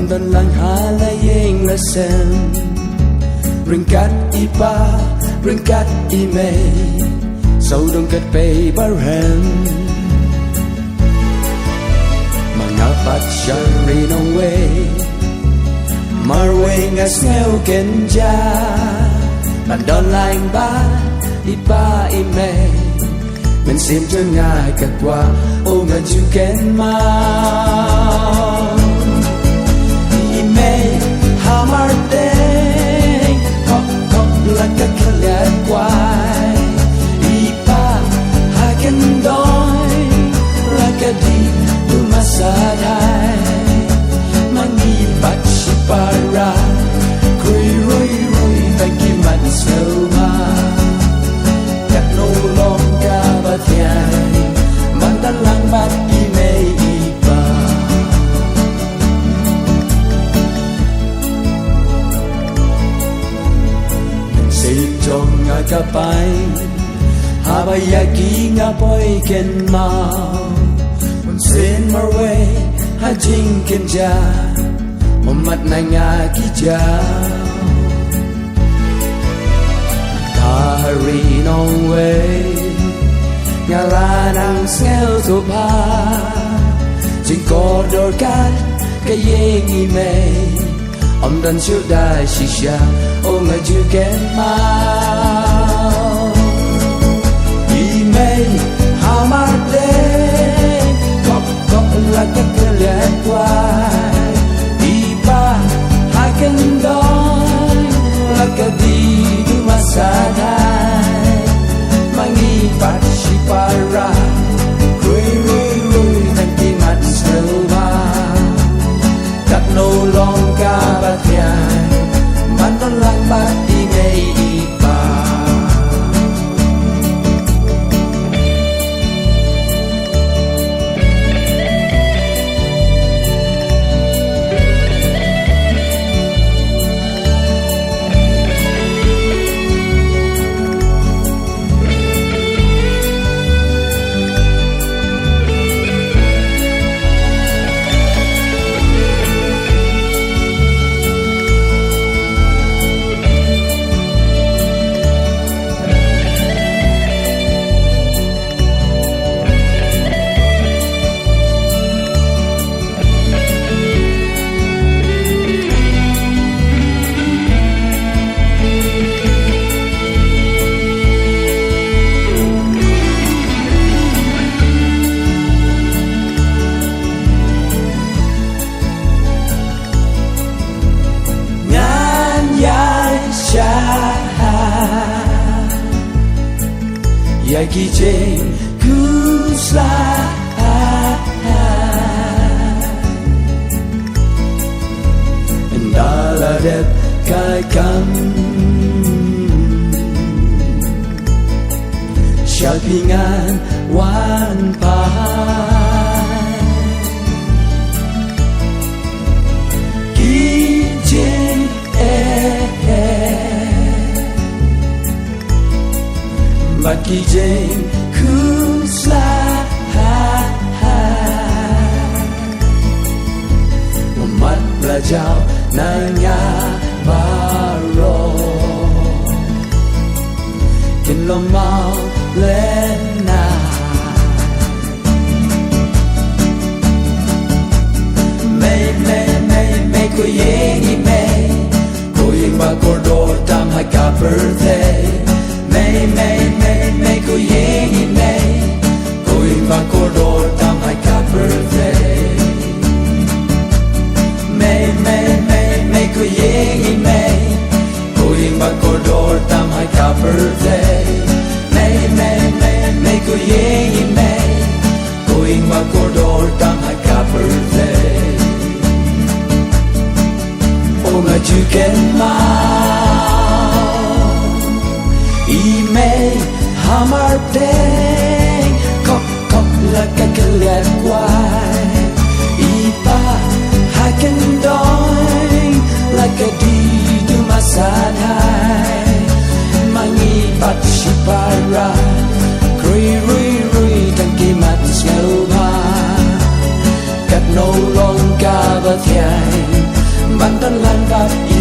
dan lang halayeng lasem ringkat ipa ringkat ime sau dong kat pay barhem mangapat syari nong way marway ngas ngeu kenja dan don laing ba ipa ime mình xem cho ngài cất qua ô ngân chú kén ma ime hamarte kok là cất khát quay ipa haken đôi là cất đi tu masa dai mangi bat shipara kui rui rui tangi man selma kat no long mantan lang bat ime ipa sip chong nga kapay habayaki nga boy ken ma sen marwe hajing kenja umat na nga kija kahari nong way ngalanang ngel tu pa chính có đôi cát cái yeng ime om dan chiu dai shisha o nga ju ken ma ime hamarte kok la ka kele kwai ipa haken doi la ka di du masadai mangi bat shipara rui rui rui tanki mat selva kat no long ka batyan manton lang bat ime ipa Yaki jeng kusla Ndala dep kai kam Shalpingan wan pa Ki jeng Maki jeng kusla umat belajar nanya baro kin lo mau lena mei ko yengi ba cordo tam haka birthday May ko yengi Going back cordo tam haka birthday May ko yengi Going back cordo tam haka birthday May ko yengi Going back cordo tam haka birthday Oh nga juken ma Ime hamar deng kok la ka kalian kwai ipa haken doi la ka di du masanai mangi bat shipara rui tanki mat smelba kat no long ka ba thiai bạn vẫn lan vạt